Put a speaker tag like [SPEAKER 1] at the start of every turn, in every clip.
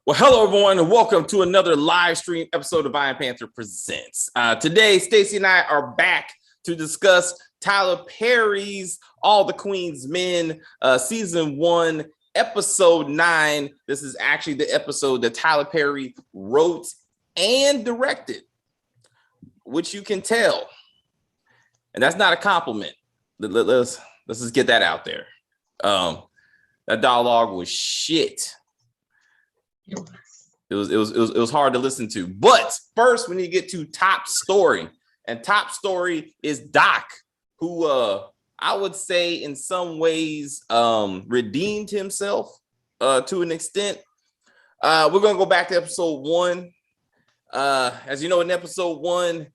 [SPEAKER 1] Well, hello, everyone, and welcome to another live stream episode of Iron Panther Presents. Today, Stacey and I are back to discuss Tyler Perry's All the Queen's Men, Season 1, Episode 9. This is actually the episode that Tyler Perry wrote and directed, which you can tell. And that's not a compliment. Let's just get that out there. That dialogue was shit. It was hard to listen to. But first, we need to get to top story. And top story is Doc, who I would say in some ways redeemed himself to an extent. We're going to go back to episode 1. As you know, in episode 1,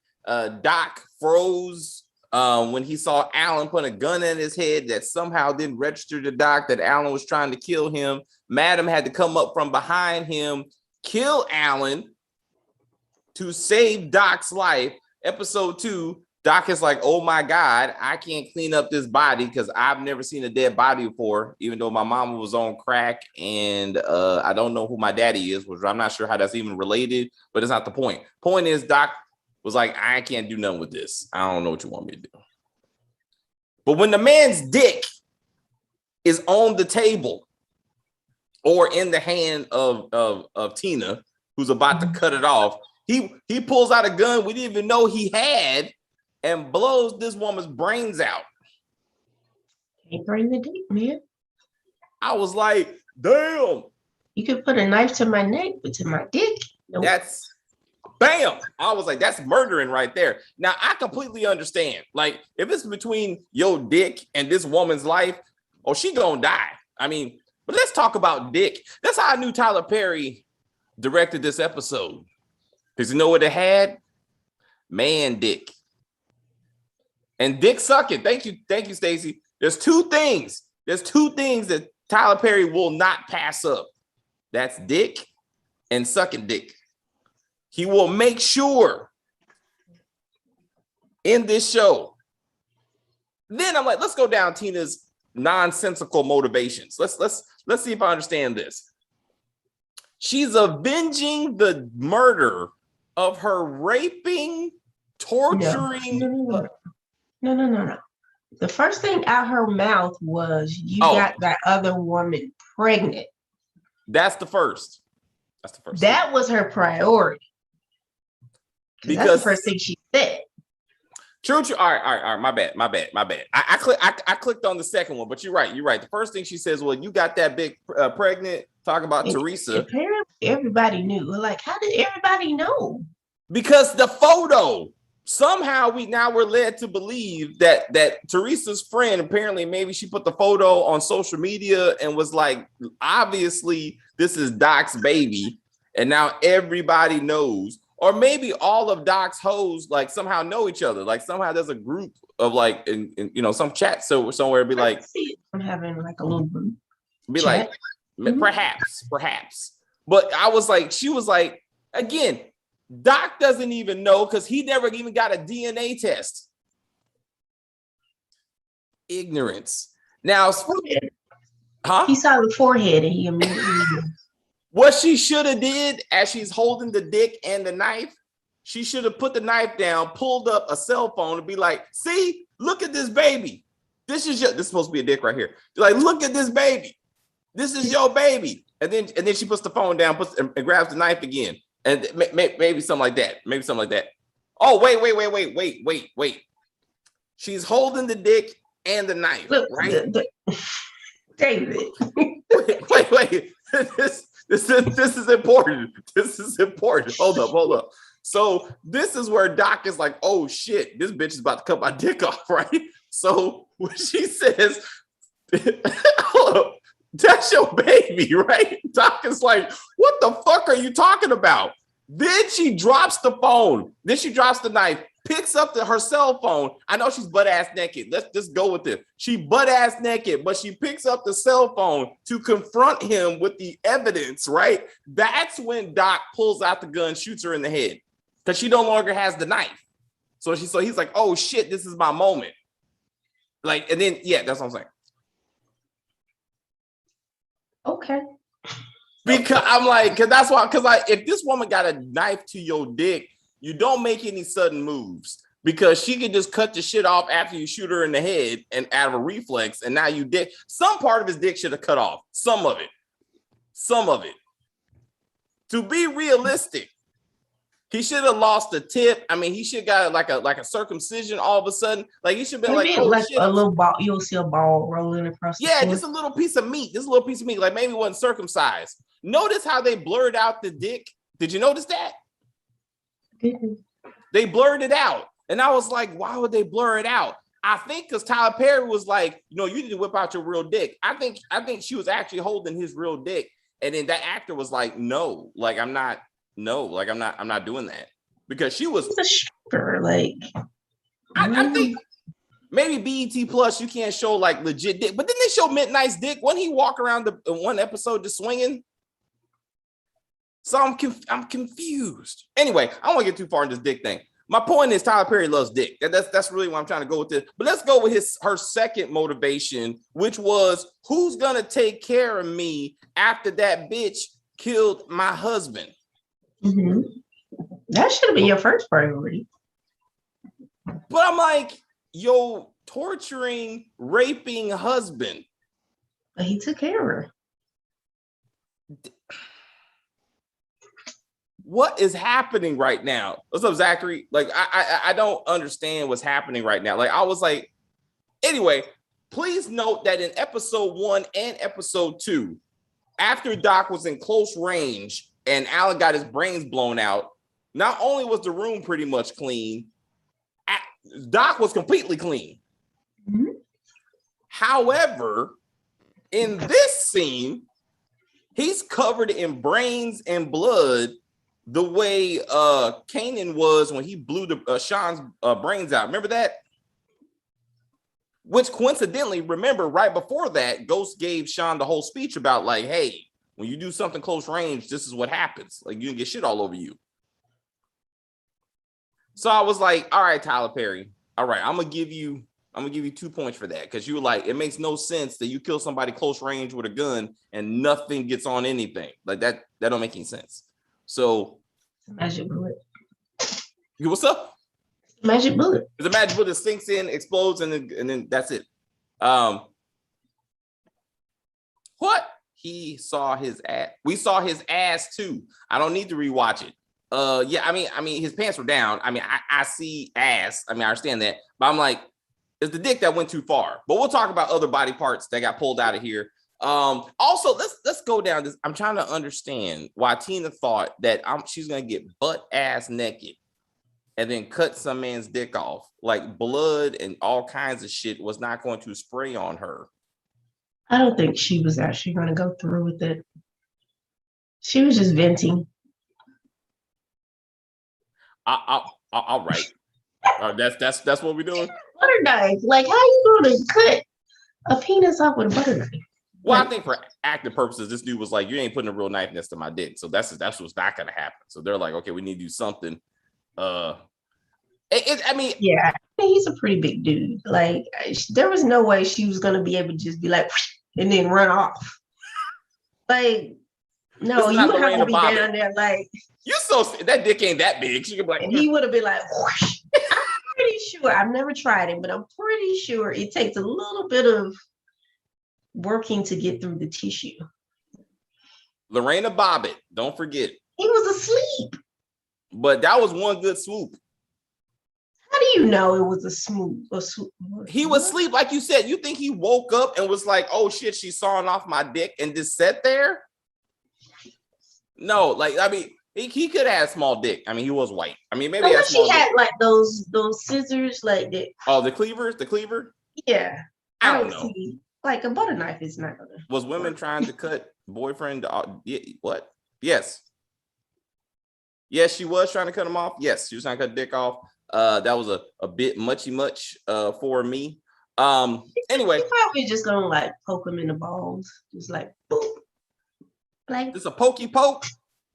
[SPEAKER 1] Doc froze when he saw Alan put a gun in his head that somehow didn't register to Doc that Alan was trying to kill him. Madam had to come up from behind him, kill Alan to save Doc's life. Episode 2, Doc is like, oh my God, I can't clean up this body because I've never seen a dead body before, even though my mama was on crack and I don't know who my daddy is, which I'm not sure how that's even related, but it's not the point. Point is, Doc was like, I can't do nothing with this. I don't know what you want me to do. But when the man's dick is on the table or in the hand of Tina, who's about to cut it off, he pulls out a gun we didn't even know he had and blows this woman's brains out.
[SPEAKER 2] Can't bring the dick, man.
[SPEAKER 1] I was like, damn.
[SPEAKER 2] You could put a knife to my neck, but to my dick, nope.
[SPEAKER 1] That's bam. I was like, that's murdering right there. Now, I completely understand. Like, if it's between your dick and this woman's life, oh, she gonna die. I mean, but let's talk about dick. That's how I knew Tyler Perry directed this episode. Because you know what it had? Man dick. And dick sucking. Thank you, Stacey. There's two things that Tyler Perry will not pass up. That's dick and sucking dick. He will make sure in this show. Then I'm like, let's go down Tina's nonsensical motivations. Let's see if I understand this. She's avenging the murder of her raping, torturing.
[SPEAKER 2] No. The first thing out her mouth was, you got that other woman pregnant.
[SPEAKER 1] That's the first.
[SPEAKER 2] That was her priority. Because that's the first thing she said.
[SPEAKER 1] True. All right. My bad. I clicked on the second one, but you're right. The first thing she says, well, you got that big pregnant. Talk about Teresa.
[SPEAKER 2] Apparently, everybody knew. Like, how did everybody know?
[SPEAKER 1] Because the photo. Somehow we're led to believe that Teresa's friend, apparently maybe she put the photo on social media and was like, obviously this is Doc's baby, and now everybody knows. Or maybe all of Doc's hoes like somehow know each other. Like somehow there's a group of like in some chat somewhere be like,
[SPEAKER 2] I'm having like a little group.
[SPEAKER 1] Be chat. Like, perhaps. But I was like, she was like, again, Doc doesn't even know because he never even got a DNA test. Ignorance. Now,
[SPEAKER 2] He saw the forehead and he immediately knew.
[SPEAKER 1] What she should have did as she's holding the dick and the knife, she should have put the knife down, pulled up a cell phone and be like, see, look at this baby. This is supposed to be a dick right here. Like, look at this baby. This is your baby. And then she puts the phone down, and grabs the knife again. And maybe something like that. Oh, wait. She's holding the dick and the knife,
[SPEAKER 2] look,
[SPEAKER 1] right?
[SPEAKER 2] David.
[SPEAKER 1] Wait. This is important. Hold up. So this is where Doc is like, oh shit, this bitch is about to cut my dick off, right? So when she says, that's your baby, right? Doc is like, what the fuck are you talking about? Then she drops the phone. Then she drops the knife, picks up her cell phone. I know she's butt ass naked. Let's just go with it. She butt ass naked, but she picks up the cell phone to confront him with the evidence, right? That's when Doc pulls out the gun, shoots her in the head because she no longer has the knife. So he's like, oh shit, this is my moment. Like, and then, yeah, that's what I'm saying.
[SPEAKER 2] Okay.
[SPEAKER 1] Because I'm like, because that's why, because like, if this woman got a knife to your dick, you don't make any sudden moves because she could just cut the shit off after you shoot her in the head and out of a reflex, and now you dick. Some part of his dick should have cut off. Some of it. To be realistic, he should have lost the tip. I mean, he should have got like a circumcision all of a sudden. Like he should have been like, oh,
[SPEAKER 2] like
[SPEAKER 1] shit.
[SPEAKER 2] a little ball. You'll see a ball rolling across.
[SPEAKER 1] Yeah, just a little piece of meat. Like maybe it wasn't circumcised. Notice how they blurred out the dick. Did you notice that?
[SPEAKER 2] Mm-hmm.
[SPEAKER 1] They blurred it out. And I was like, why would they blur it out? I think because Tyler Perry was like, you need to whip out your real dick. I think she was actually holding his real dick. And then that actor was like, no, like I'm not doing that. Because she was
[SPEAKER 2] a stripper, like
[SPEAKER 1] I think maybe BET Plus, you can't show like legit dick, but didn't they show Midnight's dick? When he walk around the one episode just swinging? So I'm confused. Anyway, I don't want to get too far in this dick thing. My point is Tyler Perry loves dick. That's really what I'm trying to go with this. But let's go with her second motivation, which was who's gonna take care of me after that bitch killed my husband.
[SPEAKER 2] Mm-hmm. That should have been your first priority.
[SPEAKER 1] But I'm like, yo, torturing, raping husband.
[SPEAKER 2] But he took care of her.
[SPEAKER 1] What is happening right now? What's up, Zachary? Like, I don't understand what's happening right now. Like, I was like, anyway, please note that in episode 1 and episode 2, after Doc was in close range and Alan got his brains blown out, not only was the room pretty much clean, Doc was completely clean.
[SPEAKER 2] Mm-hmm.
[SPEAKER 1] However, in this scene, he's covered in brains and blood the way Kanan was when he blew Sean's brains out. Remember that? Which coincidentally, remember right before that, Ghost gave Sean the whole speech about like, hey, when you do something close range, this is what happens. Like you can get shit all over you. So I was like, all right, Tyler Perry. All right, I'm gonna give you 2 points for that because you were like, it makes no sense that you kill somebody close range with a gun and nothing gets on anything. Like that don't make any sense. So
[SPEAKER 2] magic bullet.
[SPEAKER 1] What's up?
[SPEAKER 2] Magic bullet.
[SPEAKER 1] The magic bullet sinks in, explodes, and then that's it. What? He saw his ass. We saw his ass too. I don't need to rewatch it. Yeah, I mean, his pants were down. I mean, I see ass. I mean, I understand that, but I'm like, it's the dick that went too far. But we'll talk about other body parts that got pulled out of here. Also, let's go down this. I'm trying to understand why Tina thought that she's gonna get butt ass naked and then cut some man's dick off. Like blood and all kinds of shit was not going to spray on her.
[SPEAKER 2] I don't think she was actually going to go through with it. She was just venting.
[SPEAKER 1] All right. That's what we're doing.
[SPEAKER 2] Butter knife. Like, how you going to cut a penis off with a butter knife?
[SPEAKER 1] Well, I think for active purposes, this dude was like, you ain't putting a real knife next to my dick. So that's what's not going to happen. So they're like, okay, we need to do something. I mean,
[SPEAKER 2] yeah, he's a pretty big dude. Like, there was no way she was going to be able to just be like, and then run off. Like, no, you would have to be down there like.
[SPEAKER 1] You that dick ain't that big. She could be like,
[SPEAKER 2] and he would have been like, whoosh. I'm pretty sure. I've never tried it, but I'm pretty sure it takes a little bit of working to get through the tissue.
[SPEAKER 1] Lorena Bobbitt, don't forget.
[SPEAKER 2] He was asleep.
[SPEAKER 1] But that was one good swoop.
[SPEAKER 2] How do you know it was a swoop?
[SPEAKER 1] He was asleep, like you said. You think he woke up and was like, oh shit, she's sawing off my dick and just sat there? No, like, I mean, he could have a small dick. I mean, he was white. I mean, maybe
[SPEAKER 2] she had like those scissors like that.
[SPEAKER 1] Oh, the cleaver?
[SPEAKER 2] Yeah.
[SPEAKER 1] I don't know.
[SPEAKER 2] See. Like a butter knife is not gonna.
[SPEAKER 1] Was women trying to cut boyfriend? What? Yes. Yes, she was trying to cut him off. Yes, she was trying to cut dick off. That was a bit much for me. Anyway,
[SPEAKER 2] he probably just gonna like poke him in the balls, just like boop. Like
[SPEAKER 1] just a pokey poke.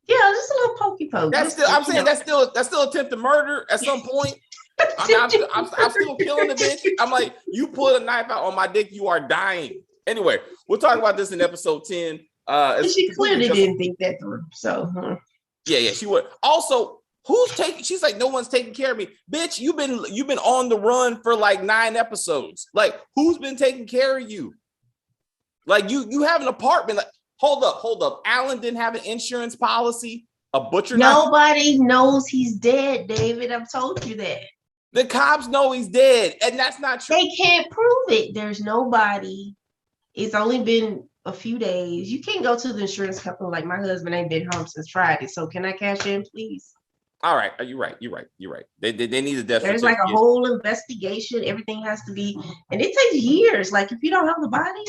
[SPEAKER 2] Yeah, just a little pokey poke.
[SPEAKER 1] That's still. I'm saying that's still attempted murder at some point. I'm still killing the bitch. I'm like, you pull a knife out on my dick, you are dying. Anyway, we'll talk about this in episode 10.
[SPEAKER 2] She clearly didn't think that through. So
[SPEAKER 1] yeah, she would. Also, who's taking? She's like, no one's taking care of me, bitch. You've been on the run for like 9 episodes. Like, who's been taking care of you? Like, you have an apartment. Like, hold up. Alan didn't have an insurance policy. A butcher.
[SPEAKER 2] Nobody knows he's dead, David. I've told you that.
[SPEAKER 1] The cops know he's dead, and that's not true.
[SPEAKER 2] They can't prove it. There's nobody. It's only been a few days. You can't go to the insurance company like my husband ain't been home since Friday. So can I cash in, please?
[SPEAKER 1] All right, you're right. They need a death certificate.
[SPEAKER 2] There's like a whole investigation. Everything has to be, and it takes years. Like if you don't have the body,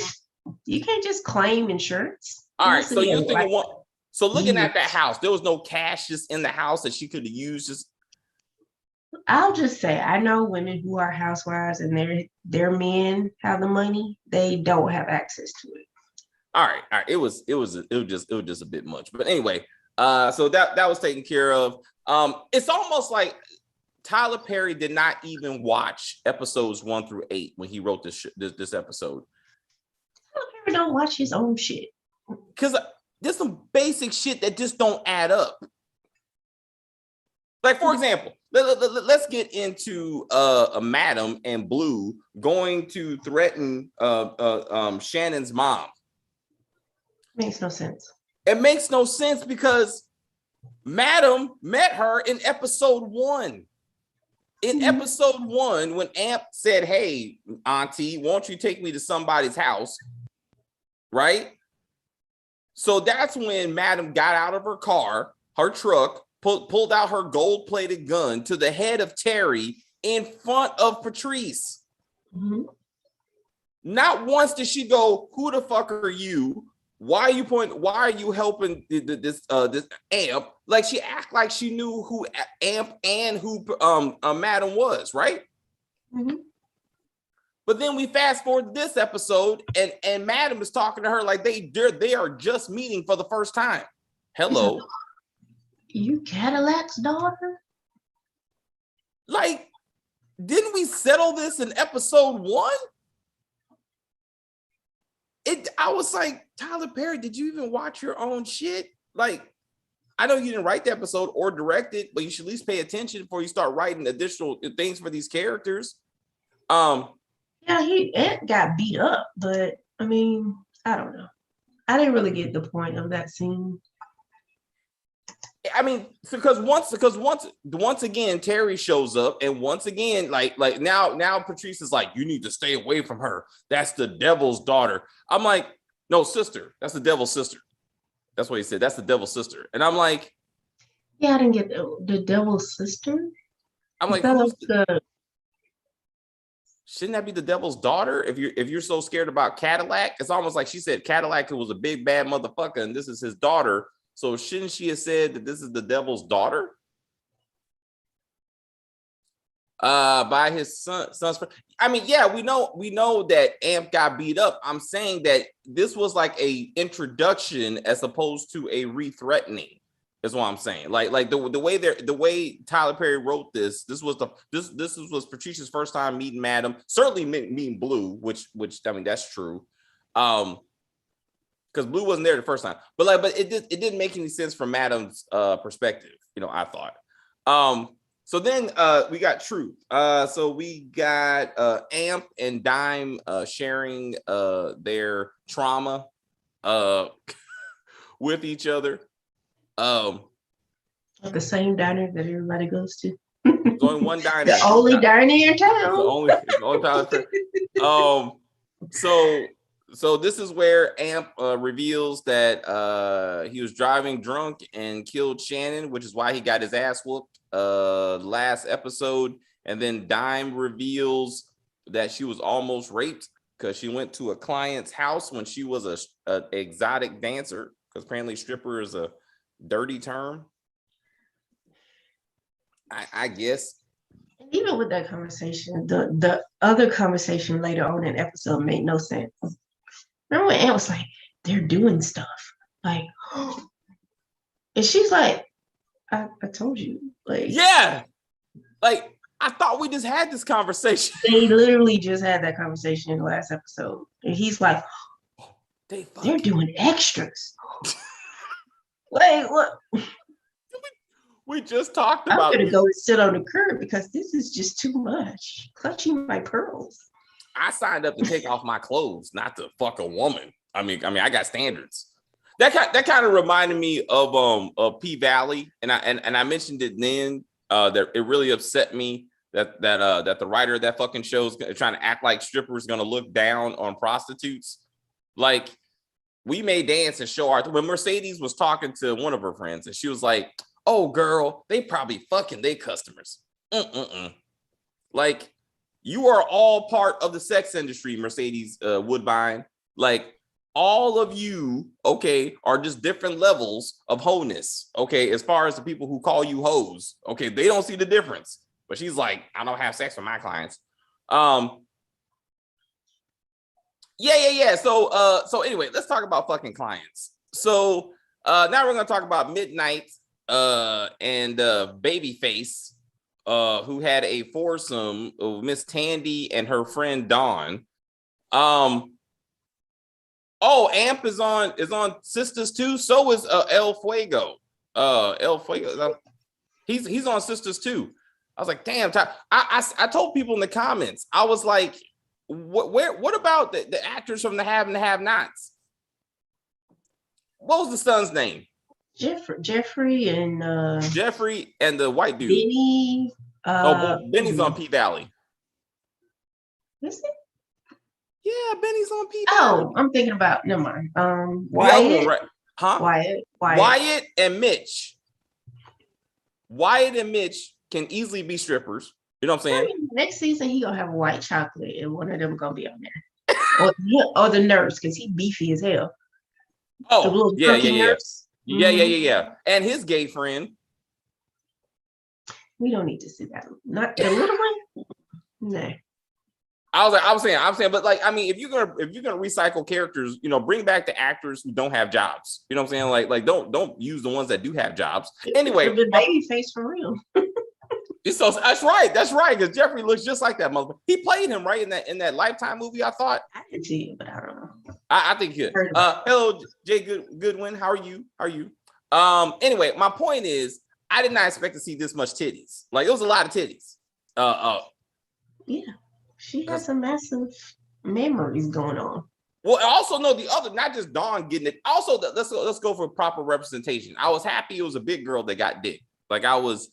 [SPEAKER 2] you can't just claim insurance.
[SPEAKER 1] All right, so you're thinking what? So looking at that house, there was no cash just in the house that she could have used. Just
[SPEAKER 2] I'll just say I know women who are housewives and their men have the money. They don't have access to it.
[SPEAKER 1] All right. It was just a bit much. But anyway, so that was taken care of. It's almost like Tyler Perry did not even watch episodes 1 through 8 when he wrote this episode.
[SPEAKER 2] Tyler Perry don't watch his own shit.
[SPEAKER 1] Because there's some basic shit that just don't add up. Like, for example, let's get into Madam and Blue going to threaten Shannon's mom.
[SPEAKER 2] Makes no sense.
[SPEAKER 1] It makes no sense because Madam met her in episode 1. In episode 1, when Amp said, "Hey, Auntie, won't you take me to somebody's house?" Right? So that's when Madam got out of her car, her truck, pulled out her gold-plated gun to the head of Terry in front of Patrice.
[SPEAKER 2] Mm-hmm.
[SPEAKER 1] Not once did she go, "Who the fuck are you? Why are you helping this Amp?" Like, she act like she knew who Amp and who Madam was, right?
[SPEAKER 2] Mm-hmm.
[SPEAKER 1] But then we fast forward to this episode, and Madam is talking to her like they are just meeting for the first time. Hello.
[SPEAKER 2] You Cadillac's daughter?
[SPEAKER 1] Like, didn't we settle this in episode 1? I was like, Tyler Perry, did you even watch your own shit? Like, I know you didn't write the episode or direct it, but you should at least pay attention before you start writing additional things for these characters.
[SPEAKER 2] Yeah, he got beat up, but I mean, I don't know. I didn't really get the point of that scene.
[SPEAKER 1] I mean, because once again Terry shows up, and once again, like now Patrice is like, you need to stay away from her. That's the devil's daughter. I'm like, no, sister. That's the devil's sister. That's what he said. That's the devil's sister. And I'm like,
[SPEAKER 2] yeah, I didn't get the devil's sister.
[SPEAKER 1] I'm like, shouldn't that be the devil's daughter? If you're so scared about Cadillac, it's almost like she said Cadillac was a big bad motherfucker, and this is his daughter. So shouldn't she have said that this is the devil's daughter? By his son's. I mean, yeah, we know that Amp got beat up. I'm saying that this was like a introduction as opposed to a re-threatening. Is what I'm saying. Like the way Tyler Perry wrote this was Patricia's first time meeting Madam. Certainly meeting Blue, which I mean that's true. Because Blue wasn't there the first time, but it didn't make any sense from Madam's perspective, I thought. So then we got Truth. So we got Amp and Dime sharing their trauma with each other.
[SPEAKER 2] The same diner that everybody goes to.
[SPEAKER 1] There's only one diner.
[SPEAKER 2] The only diner in town.
[SPEAKER 1] It's the only time. So this is where Amp reveals that he was driving drunk and killed Shannon, which is why he got his ass whooped last episode. And then Dime reveals that she was almost raped because she went to a client's house when she was a exotic dancer, because apparently stripper is a dirty term, I guess.
[SPEAKER 2] Even with that conversation, the other conversation later on in the episode made no sense. Remember when Anne was like, they're doing stuff, like, and she's like, I told you, like,
[SPEAKER 1] yeah, like I thought we just had this conversation.
[SPEAKER 2] They literally just had that conversation in the last episode, and he's like, They're doing extras. Wait, what?
[SPEAKER 1] We just talked
[SPEAKER 2] I'm
[SPEAKER 1] about.
[SPEAKER 2] gonna go and sit on the curb because this is just too much. Clutching my pearls.
[SPEAKER 1] I signed up to take off my clothes, not to fuck a woman. I mean, I got standards. That kind of reminded me of P Valley, and I mentioned it then. That it really upset me that the writer of that fucking show is trying to act like strippers gonna look down on prostitutes. Like, we may dance and show our. When Mercedes was talking to one of her friends, and she was like, "Oh, girl, they probably fucking their customers." Like, you are all part of the sex industry, Mercedes Woodbine. Like, all of you, okay, are just different levels of wholeness. Okay, as far as the people who call you hoes, okay, they don't see the difference. But she's like, I don't have sex with my clients. Yeah. So anyway, let's talk about fucking clients. So now we're gonna talk about Midnight and Babyface, who had a foursome of Miss Tandy and her friend Dawn. Amp is on Sisters too. So is El Fuego. El Fuego. He's on Sisters too. I was like, damn. I told people in the comments. I was like, what about the actors from the Have and the Have-Nots? What was the son's name?
[SPEAKER 2] Jeffrey and
[SPEAKER 1] the white dude.
[SPEAKER 2] Benny.
[SPEAKER 1] Benny's on P Valley.
[SPEAKER 2] Is it?
[SPEAKER 1] Yeah, Benny's on P Valley.
[SPEAKER 2] Oh, I'm thinking about. Never mind. Wyatt.
[SPEAKER 1] Right? Huh? Wyatt and Mitch. Wyatt and Mitch can easily be strippers. You know what I'm saying?
[SPEAKER 2] Next season he gonna have white chocolate, and one of them gonna be on there, or the nurse, because he beefy as hell.
[SPEAKER 1] Oh, yeah.
[SPEAKER 2] Nurse.
[SPEAKER 1] Yeah. And his gay friend.
[SPEAKER 2] We don't need to see that. Not the little one. No.
[SPEAKER 1] I was saying, but like, I mean, if you're gonna recycle characters, bring back the actors who don't have jobs. You know what I'm saying? Like don't use the ones that do have jobs. Anyway,
[SPEAKER 2] the Babyface for real.
[SPEAKER 1] So that's right, because Jeffrey looks just like that motherfucker. He played him right in that Lifetime movie. I thought
[SPEAKER 2] I could see it, but I don't know.
[SPEAKER 1] I think he could. Hello, Jay Goodwin. How are you? Anyway, my point is, I did not expect to see this much titties. Like, it was a lot of titties.
[SPEAKER 2] Yeah, she has some massive memories going on.
[SPEAKER 1] Well, also no, the other, not just Dawn getting it. Also, let's go for proper representation. I was happy it was a big girl that got dick. Like, I was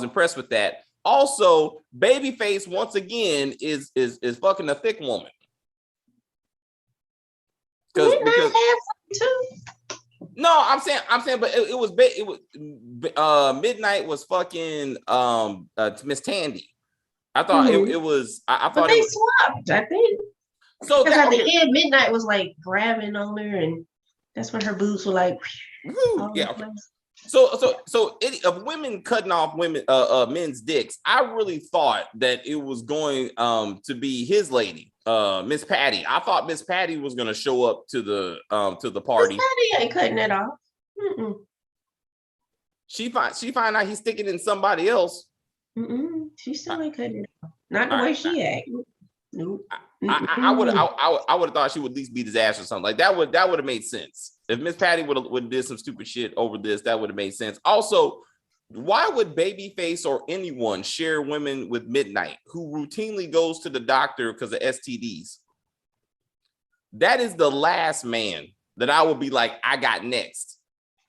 [SPEAKER 1] impressed with that. Also, Babyface once again is fucking a thick woman. Because no, I'm saying, but it was Midnight was fucking Miss Tandy. I thought it was. I thought
[SPEAKER 2] they swapped. I think.
[SPEAKER 1] So
[SPEAKER 2] because at the end, Midnight was like grabbing on her, and that's when her boobs were like.
[SPEAKER 1] Yeah. So of women cutting off men's dicks, I really thought that it was going to be his lady, Miss Patty. I thought Miss Patty was going to show up to the party.
[SPEAKER 2] Miss Patty ain't cutting it off.
[SPEAKER 1] She find out he's sticking in somebody else.
[SPEAKER 2] She still ain't cutting it off. Not the way she act. Nope.
[SPEAKER 1] I would have thought she would at least beat his ass or something. Like, that would have made sense. If Miss Patty would did some stupid shit over this, that would have made sense. Also, why would Babyface or anyone share women with Midnight, who routinely goes to the doctor because of STDs? That is the last man that I would be like, I got next.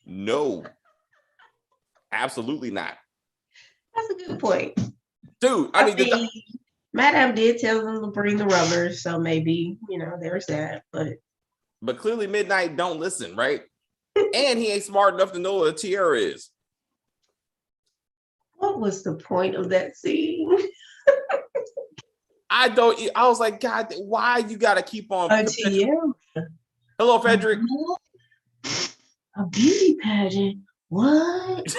[SPEAKER 1] No, absolutely not.
[SPEAKER 2] That's a good point,
[SPEAKER 1] dude. I mean,
[SPEAKER 2] Madame did tell them to bring the rubbers, so maybe there's that. But
[SPEAKER 1] clearly Midnight don't listen, right? And he ain't smart enough to know what a tiara is.
[SPEAKER 2] What was the point of that scene?
[SPEAKER 1] I was like, God, why you gotta keep on
[SPEAKER 2] a tiara?
[SPEAKER 1] Hello, Frederick.
[SPEAKER 2] A beauty pageant? What?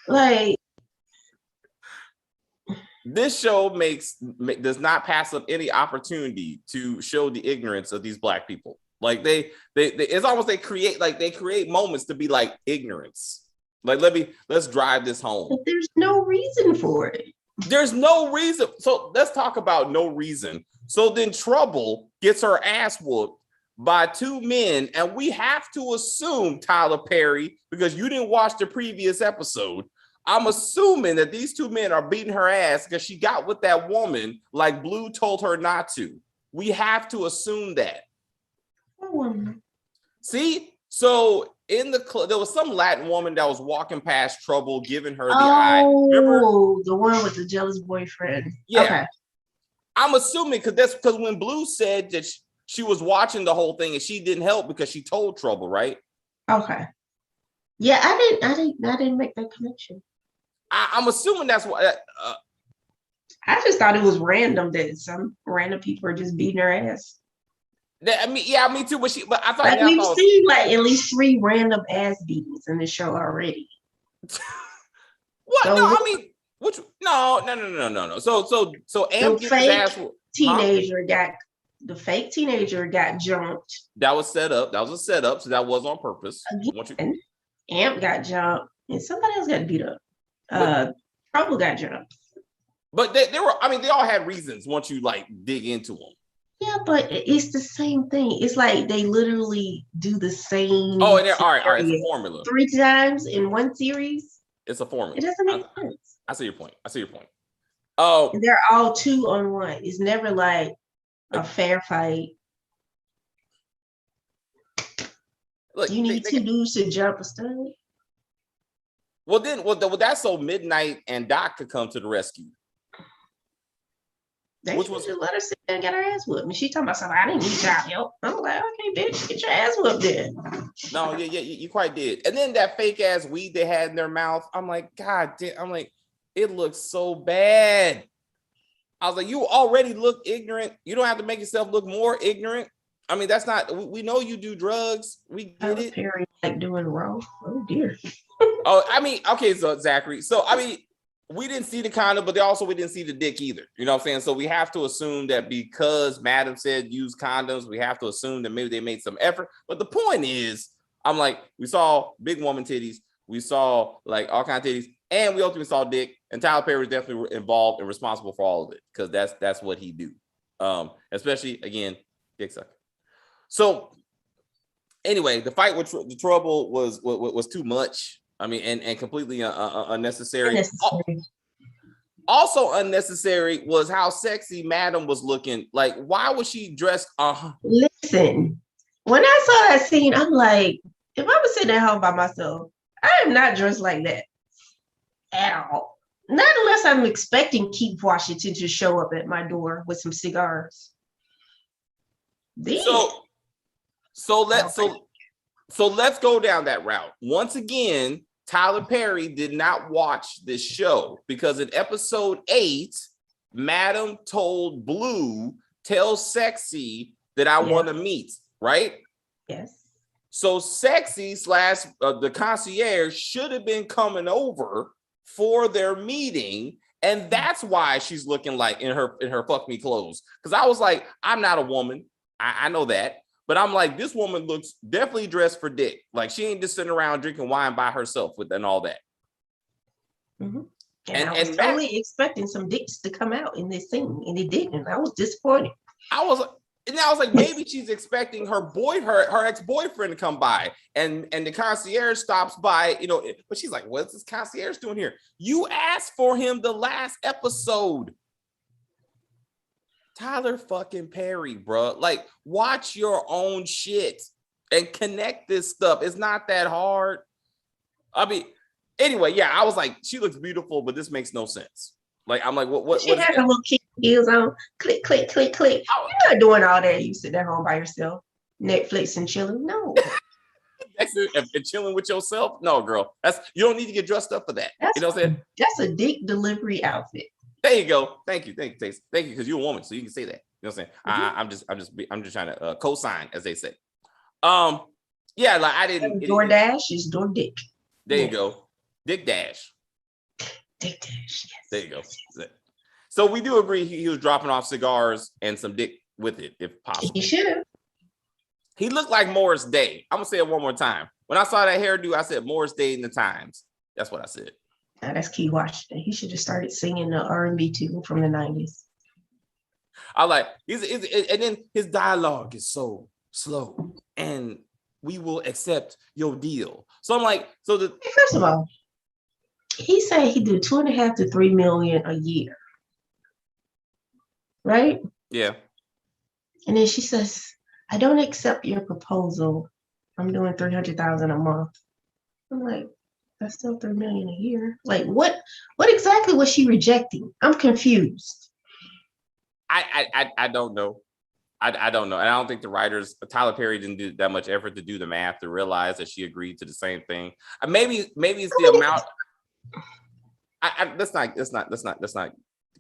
[SPEAKER 2] Like,
[SPEAKER 1] this show does not pass up any opportunity to show the ignorance of these Black people. Like, they it's almost they create moments to be like ignorance. Like, let's drive this home.
[SPEAKER 2] But there's no reason for it.
[SPEAKER 1] There's no reason. So let's talk about no reason. So then Trouble gets her ass whooped by two men, and we have to assume, Tyler Perry, because you didn't watch the previous episode, I'm assuming that these two men are beating her ass because she got with that woman like Blue told her not to. We have to assume that. See? So in the club, there was some Latin woman that was walking past Trouble, giving her the eye. Remember?
[SPEAKER 2] The one with the jealous boyfriend.
[SPEAKER 1] Yeah.
[SPEAKER 2] Okay.
[SPEAKER 1] I'm assuming because when Blue said that she was watching the whole thing and she didn't help because she told Trouble, right?
[SPEAKER 2] Okay. Yeah, I didn't make that connection.
[SPEAKER 1] I'm assuming that's what.
[SPEAKER 2] I just thought it was random that some random people are just beating her ass.
[SPEAKER 1] I mean, yeah, me too. But I thought
[SPEAKER 2] like we've seen like at least 3 random ass beatings in the show already.
[SPEAKER 1] What? So, no, I mean, which no. So Amp gets his ass.
[SPEAKER 2] Teenager got the fake teenager got jumped.
[SPEAKER 1] That was set up. That was a setup. So that was on purpose.
[SPEAKER 2] Again, Amp got jumped and somebody else got beat up. Trouble got jumped.
[SPEAKER 1] But they were. I mean, they all had reasons once you like dig into them.
[SPEAKER 2] Yeah, but it's the same thing. It's like they literally do the same.
[SPEAKER 1] Oh, and all right. It's a formula.
[SPEAKER 2] 3 times in one series.
[SPEAKER 1] It's a formula.
[SPEAKER 2] It doesn't make sense.
[SPEAKER 1] I see your point. Oh,
[SPEAKER 2] and they're all 2 on 1. It's never like a fair fight. Look, you need 2 dudes to jump a stud.
[SPEAKER 1] Well, that's so Midnight and Doc could come to the rescue.
[SPEAKER 2] They just let her sit there and get her ass whooped. And she talking about something. I didn't need y'all help. I'm like, okay, bitch, get your ass whooped then.
[SPEAKER 1] No, yeah, you quite did. And then that fake ass weed they had in their mouth. I'm like, God damn. I'm like, it looks so bad. I was like, you already look ignorant. You don't have to make yourself look more ignorant. I mean, that's not. We know you do drugs. We get it.
[SPEAKER 2] Perry like doing wrong. Oh dear.
[SPEAKER 1] Oh, I mean, okay, so Zachary. So I mean. We didn't see the condom, but we didn't see the dick either. You know what I'm saying? So we have to assume that because Madam said use condoms, we have to assume that maybe they made some effort. But the point is, I'm like, we saw big woman titties, we saw like all kinds of titties, and we ultimately saw dick. And Tyler Perry was definitely involved and responsible for all of it because that's what he do. Especially again, dick sucker. So anyway, the fight with the Trouble was too much. I mean, and completely unnecessary. Also unnecessary was how sexy Madam was looking. Like, why was she dressed?
[SPEAKER 2] Listen, when I saw that scene, I'm like, if I was sitting at home by myself, I am not dressed like that at all. Not unless I'm expecting Keith Washington to show up at my door with some cigars.
[SPEAKER 1] So let's go down that route. Once again, Tyler Perry did not watch this show because in episode 8, Madam told Blue, tell Sexy that I want to meet, right?
[SPEAKER 2] Yes.
[SPEAKER 1] So Sexy / the concierge should have been coming over for their meeting. And that's why she's looking like in her fuck me clothes. Because I was like, I'm not a woman. I know that. But I'm like, this woman looks definitely dressed for dick. Like she ain't just sitting around drinking wine by herself and all that.
[SPEAKER 2] Mm-hmm. And I was totally expecting some dicks to come out in this scene, and it didn't. I was disappointed.
[SPEAKER 1] I was like, maybe she's expecting her ex-boyfriend to come by, and the concierge stops by, but she's like, what's this concierge doing here? You asked for him the last episode. Tyler fucking Perry, bro. Like, watch your own shit and connect this stuff. It's not that hard. I mean, anyway, yeah, I was like, she looks beautiful, but this makes no sense. Like, I'm like, what?
[SPEAKER 2] She had her little key heels on. Click, click, click, click. You're not doing all that. You sit at home by yourself, Netflix and chilling. No.
[SPEAKER 1] And chilling with yourself? No, girl. You don't need to get dressed up for that. You know what I'm saying?
[SPEAKER 2] That's a dick delivery outfit.
[SPEAKER 1] There you go. Thank you, Taste. Thank you, because you're a woman, so you can say that. You know what I'm saying? Mm-hmm. I'm just trying to co-sign, as they say. Yeah, like I didn't.
[SPEAKER 2] DoorDash is door dick.
[SPEAKER 1] There you go, Dick Dash.
[SPEAKER 2] Dick Dash. Yes.
[SPEAKER 1] There you go. So we do agree he was dropping off cigars and some dick with it, if possible.
[SPEAKER 2] He should have.
[SPEAKER 1] He looked like Morris Day. I'm gonna say it one more time. When I saw that hairdo, I said Morris Day in the Times. That's what I said.
[SPEAKER 2] Now that's Keith Washington. He should have started singing the R&B too from the 90s.
[SPEAKER 1] I like and then his dialogue is so slow, and we will accept your deal. So I'm like,
[SPEAKER 2] First of all, he said he do 2.5 to 3 million a year, right?
[SPEAKER 1] yeah.
[SPEAKER 2] And then she says, I don't accept your proposal. I'm doing 300,000 a month. I'm like, that's still 3 million a year. Like, what exactly was she rejecting? I'm confused.
[SPEAKER 1] I don't know. I don't know. And I don't think the writers, Tyler Perry didn't do that much effort to do the math to realize that she agreed to the same thing. Maybe it's the amount. Let's not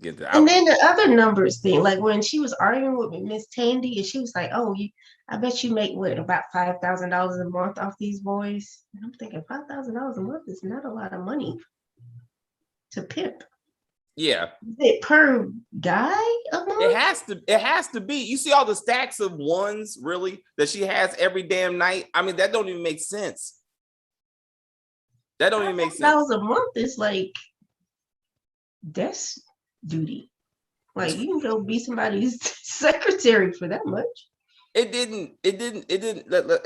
[SPEAKER 1] get that.
[SPEAKER 2] And then the other numbers thing, like when she was arguing with Miss Tandy, and she was like, "Oh, I bet you make about $5,000 a month off these boys." And I'm thinking, $5,000 a month is not a lot of money to pimp.
[SPEAKER 1] Yeah.
[SPEAKER 2] Is it per guy a month?
[SPEAKER 1] It has to be. You see all the stacks of ones, really, that she has every damn night. I mean, that don't even make sense. That don't even make sense.
[SPEAKER 2] $5,000 a month is like desk duty. Like, you can go be somebody's secretary for that much.
[SPEAKER 1] It didn't.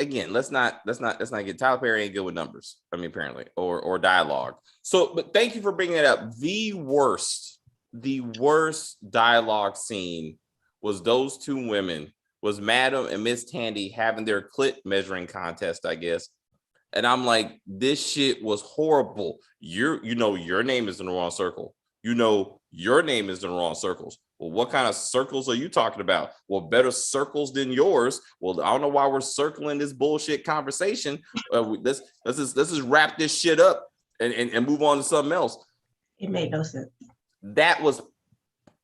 [SPEAKER 1] Again, let's not get Tyler Perry ain't good with numbers. I mean, apparently, or dialogue. So, but thank you for bringing it up. The worst dialogue scene was those two women, was Madam and Miss Tandy having their clit measuring contest, I guess. And I'm like, this shit was horrible. Your name is in the wrong circle. Your name is in the wrong circles. Well, what kind of circles are you talking about? Well, better circles than yours. Well, I don't know why we're circling this bullshit conversation. Let's just wrap this shit up and move on to something else.
[SPEAKER 2] It made no sense.
[SPEAKER 1] That was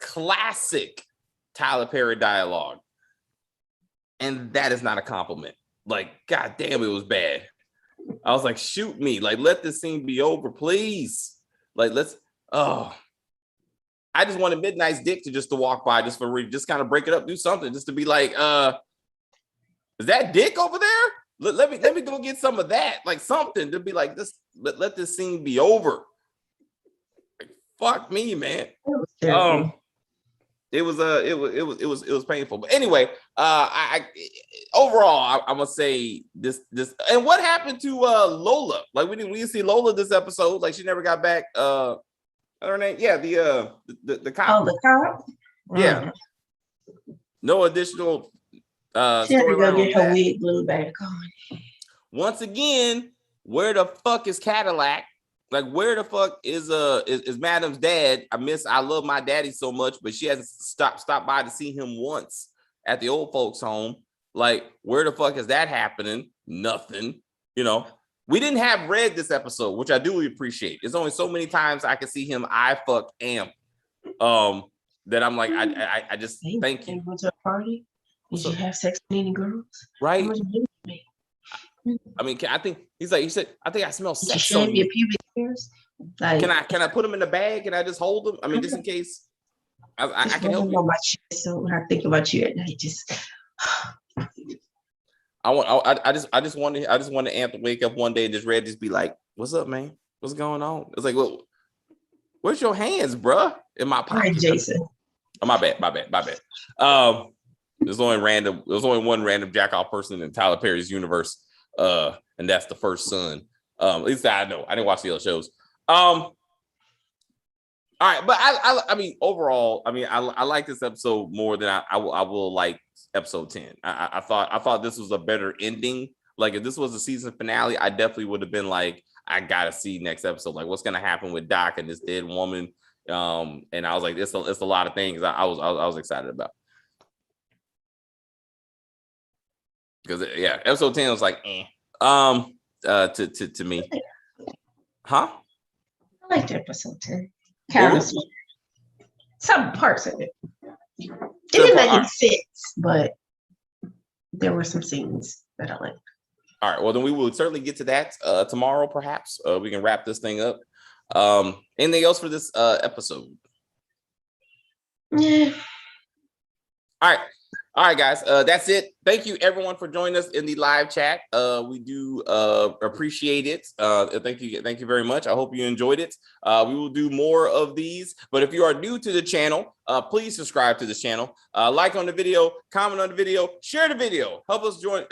[SPEAKER 1] classic Tyler Perry dialogue. And that is not a compliment. Like, God damn, it was bad. I was like, shoot me. Like, let this scene be over, please. Like, I just wanted Midnight's dick to walk by just kind of break it up, do something, just to be like, is that dick over there? Let me go get some of that, like something to be like this. Let this scene be over. Like, fuck me, man. It was painful. But anyway, I overall I'm gonna say this. And what happened to Lola? Like we didn't see Lola this episode. Like she never got back. Her name, yeah, the cop.
[SPEAKER 2] Oh, the cop.
[SPEAKER 1] Yeah. No additional
[SPEAKER 2] she had to go get her
[SPEAKER 1] that.
[SPEAKER 2] wig glued back on.
[SPEAKER 1] Once again, where the fuck is Cadillac? Like, where the fuck is Madam's dad? I love my daddy so much, but she hasn't stopped by to see him once at the old folks' home. Like, where the fuck is that happening? Nothing. We didn't have Red this episode, which I do appreciate. There's only so many times I can see him I fuck amp. That I'm like, I just thank you.
[SPEAKER 2] Went to a party. Did you have sex with any girls?
[SPEAKER 1] Right. I mean, I think he said, I think I smell sex on
[SPEAKER 2] you. Your pubic hairs? Like,
[SPEAKER 1] can I put them in the bag and I just hold them? I mean, just in case I can help you.
[SPEAKER 2] My chest, so when I think about you at night, just
[SPEAKER 1] I just want Amp to wake up one day and just Red just be like, "What's up, man? What's going on?" It's like, well, where's your hands, bruh? In my pocket.
[SPEAKER 2] All right, Jason.
[SPEAKER 1] Oh, my bad. There's only one random jack off person in Tyler Perry's universe, and that's the first son. At least I know. I didn't watch the other shows. All right, but I mean, overall, I mean, I like this episode more than I will like episode 10. I thought this was a better ending. Like, if this was the season finale, I definitely would have been like, I gotta see next episode. Like, what's gonna happen with Doc and this dead woman? And I was like, it's a lot of things I was excited about. Because episode 10 was like, to me, huh?
[SPEAKER 2] I liked episode 10. Kind of some parts of it. It didn't make any sense, but there were some scenes that I liked.
[SPEAKER 1] All right. Well, then we will certainly get to that tomorrow. Perhaps we can wrap this thing up. Anything else for this episode?
[SPEAKER 2] Yeah.
[SPEAKER 1] All right. All right, guys. That's it. Thank you, everyone, for joining us in the live chat. We do appreciate it. Thank you very much. I hope you enjoyed it. We will do more of these. But if you are new to the channel, please subscribe to the channel. Like on the video, comment on the video, share the video. Help us join.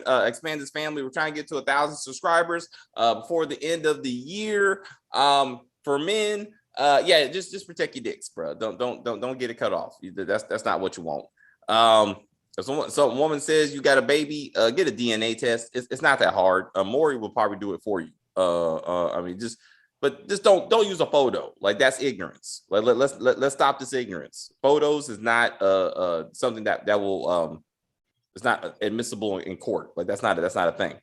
[SPEAKER 1] Expand this family. We're trying to get to 1,000 subscribers before the end of the year. For men, yeah, just protect your dicks, bro. Don't get it cut off. That's not what you want. If some woman says you got a baby, get a DNA test. It's not that hard. Maury will probably do it for you. I mean, just don't use a photo. Like, that's ignorance. Like, let's stop this ignorance. Photos is not something that will it's not admissible in court. Like, that's not a thing.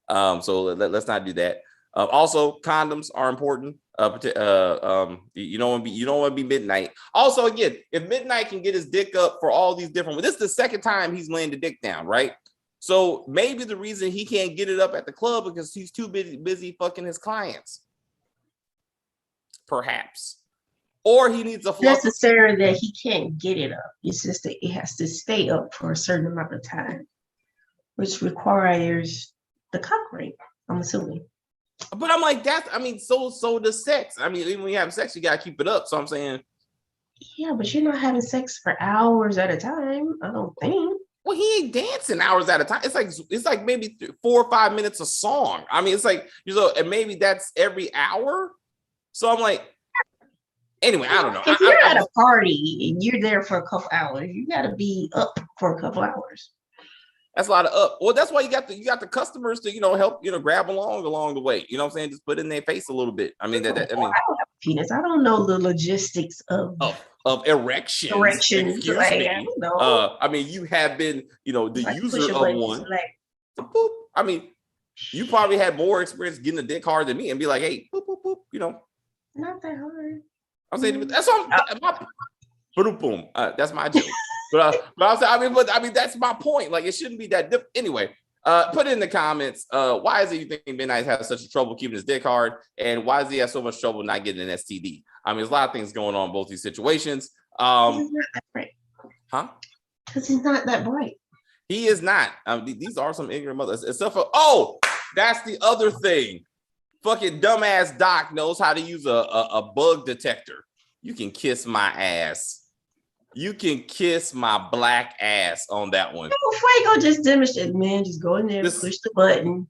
[SPEAKER 1] So let's not do that. Also, condoms are important. You don't want to be midnight. Also, again, if Midnight can get his dick up for all these different, this is the second time he's laying the dick down, right? So maybe the reason he can't get it up at the club because he's too busy fucking his clients, perhaps, or he needs a
[SPEAKER 2] necessary that he can't get it up. It's just that it has to stay up for a certain amount of time, which requires the cock ring, I'm assuming.
[SPEAKER 1] But I'm like, so does sex. I mean, even when you have sex, you gotta keep it up. So I'm saying,
[SPEAKER 2] yeah, but you're not having sex for hours at a time, I don't think.
[SPEAKER 1] Well, he ain't dancing hours at a time. It's like maybe 4 or 5 minutes a song. I mean, it's like, and maybe that's every hour. So I'm like, anyway, I don't know.
[SPEAKER 2] If you're at a party and you're there for a couple hours, you gotta be up for a couple hours.
[SPEAKER 1] That's a lot of up. Well, that's why you got the customers to help grab along the way. You know what I'm saying? Just put it in their face a little bit. I mean, I don't have
[SPEAKER 2] a penis. I don't know the logistics of
[SPEAKER 1] erections.
[SPEAKER 2] Excuse me.
[SPEAKER 1] I don't know. I mean, you have been the user of one. Boop. I mean, you probably had more experience getting a dick hard than me and be like, hey, boop, boop, boop.
[SPEAKER 2] Not that hard.
[SPEAKER 1] I'm saying that's all. Boom. That's my joke. But I mean, that's my point. Like, it shouldn't be that different. Anyway, put it in the comments. Why is it you think Midnight has such trouble keeping his dick hard? And why does he have so much trouble not getting an STD? I mean, there's a lot of things going on in both these situations.
[SPEAKER 2] He's not that bright.
[SPEAKER 1] Huh?
[SPEAKER 2] Because he's not that bright.
[SPEAKER 1] He is not. These are some ignorant mothers. Except for, that's the other thing. Fucking dumbass Doc knows how to use a bug detector. You can kiss my ass. You can kiss my black ass on that one.
[SPEAKER 2] Fuego just demonstrated, man. Just go in there, push the button.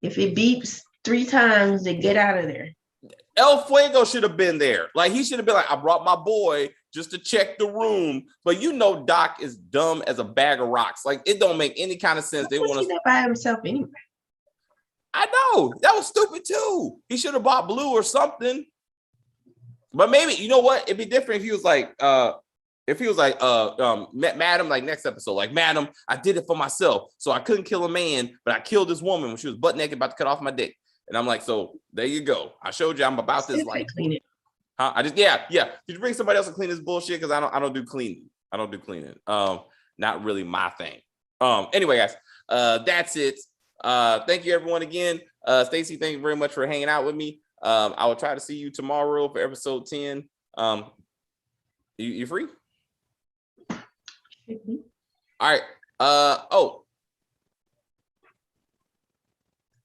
[SPEAKER 2] If it beeps 3 times, then get out of there.
[SPEAKER 1] El Fuego should have been there. Like, he should have been like, I brought my boy just to check the room. But Doc is dumb as a bag of rocks. Like, it don't make any kind of sense. They want to
[SPEAKER 2] by himself anyway.
[SPEAKER 1] I know that was stupid too. He should have bought Blue or something. But maybe it'd be different if he was like, madam, like next episode, like, madam, I did it for myself. So I couldn't kill a man, but I killed this woman when she was butt naked about to cut off my dick. And I'm like, so there you go. I showed you I'm about this life.
[SPEAKER 2] Clean it.
[SPEAKER 1] Huh? Yeah. Did you bring somebody else to clean this bullshit? Because I don't do cleaning. Not really my thing. Anyway, guys, that's it. Thank you everyone again. Stacy, thank you very much for hanging out with me. I will try to see you tomorrow for episode 10. You free? All right.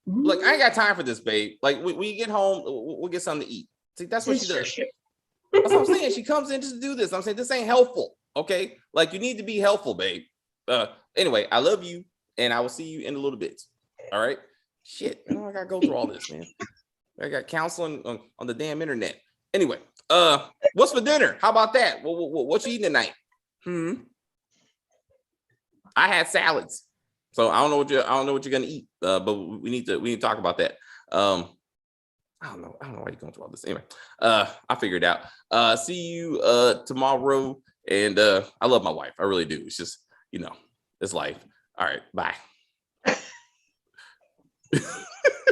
[SPEAKER 1] Look, I ain't got time for this, babe. Like, when you get home, we'll get something to eat. See, that's what she does. That's what I'm saying. She comes in just to do this. I'm saying this ain't helpful. Okay, like, you need to be helpful, babe. Anyway, I love you, and I will see you in a little bit. All right. Shit, I gotta go through all this, man. I got counseling on the damn internet. Anyway, what's for dinner? How about that? What you eating tonight? I had salads, so I don't know what you're gonna eat. But we need to talk about that. I don't know why you're going through all this. Anyway, I figured it out. See you tomorrow, and I love my wife. I really do. It's just it's life. All right, bye.